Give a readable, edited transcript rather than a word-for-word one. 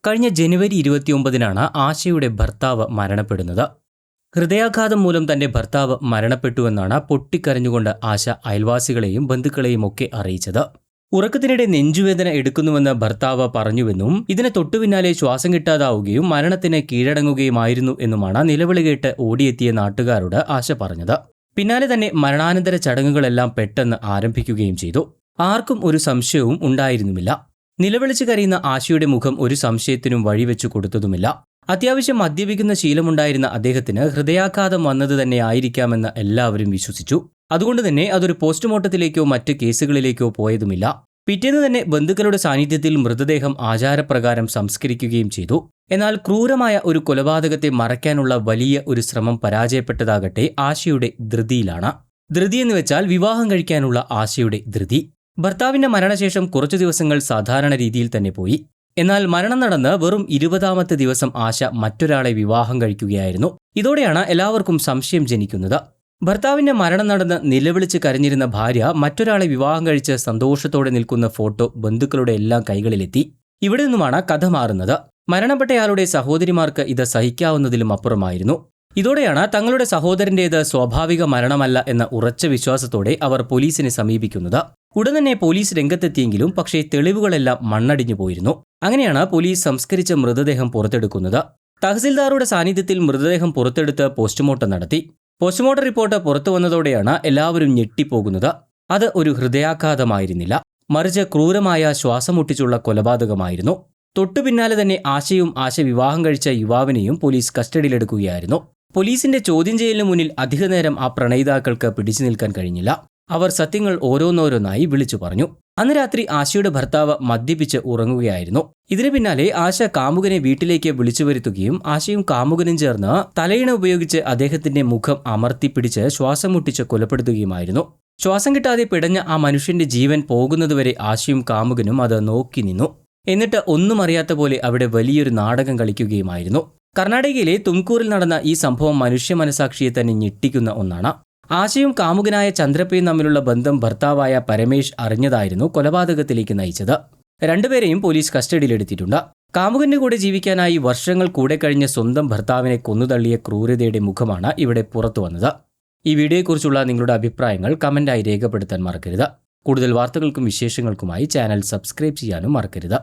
കഴിഞ്ഞ ജനുവരി 29-നാണ് ആശയുടെ ഭർത്താവ് മരണപ്പെടുന്നത്. ഹൃദയാഘാതം മൂലം തന്റെ ഭർത്താവ് മരണപ്പെട്ടുവെന്നാണ് പൊട്ടിക്കരഞ്ഞുകൊണ്ട് ആശ അയൽവാസികളെയും ബന്ധുക്കളെയും ഒക്കെ അറിയിച്ചത്. ഉറക്കത്തിനിടെ നെഞ്ചുവേദന എടുക്കുന്നുവെന്ന് ഭർത്താവ് പറഞ്ഞുവെന്നും ഇതിന് തൊട്ടുപിന്നാലെ ശ്വാസം കിട്ടാതാവുകയും മരണത്തിന് കീഴടങ്ങുകയുമായിരുന്നു എന്നുമാണ് നിലവിളി കേട്ട് ഓടിയെത്തിയ നാട്ടുകാരോട് ആശ പറഞ്ഞത്. പിന്നാലെ തന്നെ മരണാനന്തര ചടങ്ങുകളെല്ലാം പെട്ടെന്ന് ആരംഭിക്കുകയും ചെയ്തു. ആർക്കും ഒരു സംശയവും ഉണ്ടായിരുന്നുമില്ല. നിലവിളിച്ച് കരയുന്ന ആശയുടെ മുഖം ഒരു സംശയത്തിനും വഴിവെച്ചു കൊടുത്തതുമില്ല. അത്യാവശ്യം മദ്യപിക്കുന്ന ശീലമുണ്ടായിരുന്ന അദ്ദേഹത്തിന് ഹൃദയാഘാതം വന്നത് തന്നെ ആയിരിക്കാമെന്ന് എല്ലാവരും വിശ്വസിച്ചു. അതുകൊണ്ട് തന്നെ അതൊരു പോസ്റ്റ്മോർട്ടത്തിലേക്കോ മറ്റ് കേസുകളിലേക്കോ പോയതുമില്ല. പിറ്റേന്ന് തന്നെ ബന്ധുക്കളുടെ സാന്നിധ്യത്തിൽ മൃതദേഹം ആചാരപ്രകാരം സംസ്കരിക്കുകയും ചെയ്തു. എന്നാൽ ക്രൂരമായ ഒരു കൊലപാതകത്തെ മറയ്ക്കാനുള്ള വലിയ ഒരു ശ്രമം പരാജയപ്പെട്ടതാകട്ടെ ആശയുടെ ധൃതിയിലാണ്. ധൃതി എന്ന് വെച്ചാൽ വിവാഹം കഴിക്കാനുള്ള ആശയുടെ ധൃതി. ഭർത്താവിന്റെ മരണശേഷം കുറച്ചു ദിവസങ്ങൾ സാധാരണ രീതിയിൽ തന്നെ പോയി. എന്നാൽ മരണം നടന്ന് വെറും 20-ാമത്തെ ദിവസം ആശ മറ്റൊരാളെ വിവാഹം കഴിക്കുകയായിരുന്നു. ഇതോടെയാണ് എല്ലാവർക്കും സംശയം ജനിക്കുന്നത്. ഭർത്താവിന്റെ മരണം നടന്ന് നിലവിളിച്ച് കരഞ്ഞിരുന്ന ഭാര്യ മറ്റൊരാളെ വിവാഹം കഴിച്ച് സന്തോഷത്തോടെ നിൽക്കുന്ന ഫോട്ടോ ബന്ധുക്കളുടെ എല്ലാം കൈകളിലെത്തി. ഇവിടെ നിന്നുമാണ് കഥ മാറുന്നത്. മരണപ്പെട്ടയാളുടെ സഹോദരിമാർക്ക് ഇത് സഹിക്കാവുന്നതിലും അപ്പുറമായിരുന്നു. ഇതോടെയാണ് തങ്ങളുടെ സഹോദരന്റേത് സ്വാഭാവിക മരണമല്ല എന്ന ഉറച്ച വിശ്വാസത്തോടെ അവർ പോലീസിനെ സമീപിക്കുന്നത്. ഉടൻ തന്നെ പോലീസ് രംഗത്തെത്തിയെങ്കിലും പക്ഷേ തെളിവുകളെല്ലാം മണ്ണടിഞ്ഞു പോയിരുന്നു. അങ്ങനെയാണ് പോലീസ് സംസ്കരിച്ച മൃതദേഹം പുറത്തെടുക്കുന്നത്. തഹസിൽദാറുടെ സാന്നിധ്യത്തിൽ മൃതദേഹം പുറത്തെടുത്ത് പോസ്റ്റ്മോർട്ടം നടത്തി. പോസ്റ്റ്മോർട്ടം റിപ്പോർട്ട് പുറത്തു വന്നതോടെയാണ് എല്ലാവരും ഞെട്ടിപ്പോകുന്നത്. അത് ഒരു ഹൃദയാഘാതമായിരുന്നില്ല, മറിച്ച് ക്രൂരമായ ശ്വാസം മുട്ടിച്ചുള്ള കൊലപാതകമായിരുന്നു. തൊട്ടു പിന്നാലെ തന്നെ ആശ വിവാഹം കഴിച്ച യുവാവിനെയും പോലീസ് കസ്റ്റഡിയിലെടുക്കുകയായിരുന്നു. പോലീസിന്റെ ചോദ്യം ചെയ്യലിന് മുന്നിൽ അധികനേരം ആ പ്രണയിതാക്കൾക്ക് പിടിച്ചു നിൽക്കാൻ കഴിഞ്ഞില്ല. അവർ സത്യങ്ങൾ ഓരോന്നോരോന്നായി വിളിച്ചു പറഞ്ഞു. അന്ന് രാത്രി ആശയുടെ ഭർത്താവ് മദ്യപിച്ച് ഉറങ്ങുകയായിരുന്നു. ഇതിനു പിന്നാലെ ആശ കാമുകനെ വീട്ടിലേക്ക് വിളിച്ചു വരുത്തുകയും ആശയും കാമുകനും ചേർന്ന് തലയിണ ഉപയോഗിച്ച് അദ്ദേഹത്തിന്റെ മുഖം അമർത്തിപ്പിടിച്ച് ശ്വാസം മുട്ടിച്ച് കൊലപ്പെടുത്തുകയുമായിരുന്നു. ശ്വാസം കിട്ടാതെ പിടഞ്ഞ ആ മനുഷ്യന്റെ ജീവൻ പോകുന്നതുവരെ ആശയും കാമുകനും അത് നോക്കി നിന്നു. എന്നിട്ട് ഒന്നും അറിയാത്ത പോലെ അവിടെ വലിയൊരു നാടകം കളിക്കുകയുമായിരുന്നു. കർണാടകയിലെ തുംകൂറിൽ നടന്ന ഈ സംഭവം മനുഷ്യ മനസാക്ഷിയെ തന്നെ ഞെട്ടിക്കുന്ന ഒന്നാണ്. ആശയും കാമുകനായ ചന്ദ്രപ്പയും തമ്മിലുള്ള ബന്ധം ഭർത്താവായ പരമേഷ് അറിഞ്ഞതായിരുന്നു കൊലപാതകത്തിലേക്ക് നയിച്ചത്. രണ്ടുപേരെയും പോലീസ് കസ്റ്റഡിയിലെടുത്തിട്ടുണ്ട്. കാമുകന്റെ കൂടെ ജീവിക്കാനായി വർഷങ്ങൾ കൂടെ കഴിഞ്ഞ സ്വന്തം ഭർത്താവിനെ കൊന്നുതള്ളിയ ക്രൂരതയുടെ മുഖമാണ് ഇവിടെ പുറത്തു വന്നത്. ഈ വീഡിയോയെക്കുറിച്ചുള്ള നിങ്ങളുടെ അഭിപ്രായങ്ങൾ കമന്റായി രേഖപ്പെടുത്താൻ മറക്കരുത്. കൂടുതൽ വാർത്തകൾക്കും വിശേഷങ്ങൾക്കുമായി ചാനൽ സബ്സ്ക്രൈബ് ചെയ്യാനും മറക്കരുത്.